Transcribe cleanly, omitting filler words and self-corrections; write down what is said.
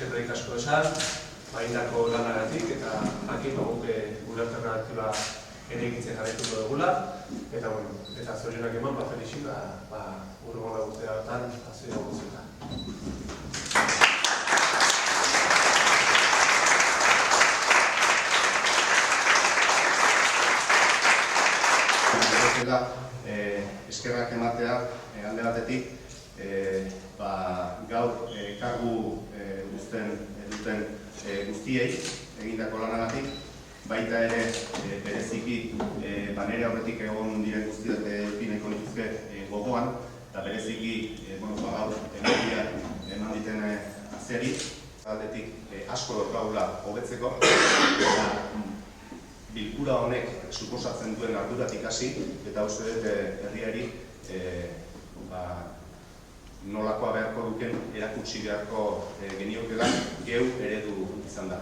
eskerrik asko esan, egindako lanagatik eta jakin guk gure alternatiba ere egitzen jarraituko dugula. Eta zorionak eman, felixi, urrengo urteetan azio guztietan. Eskerrak ematea alde batetik gaur kargu uzten duten guztiei egindako lanagatik, baita ere bereziki nire aurretik egon diren guztiak pineko nituzke gogoan, eta bereziki gaur energia eman diten azeri, aldetik asko daukagula hobetzeko, bilkura honek suposatzen duen arduratik hasi, eta uste dut herriari nolakoa beharko duken erakutsi beharko geniokela geu eredu izan da.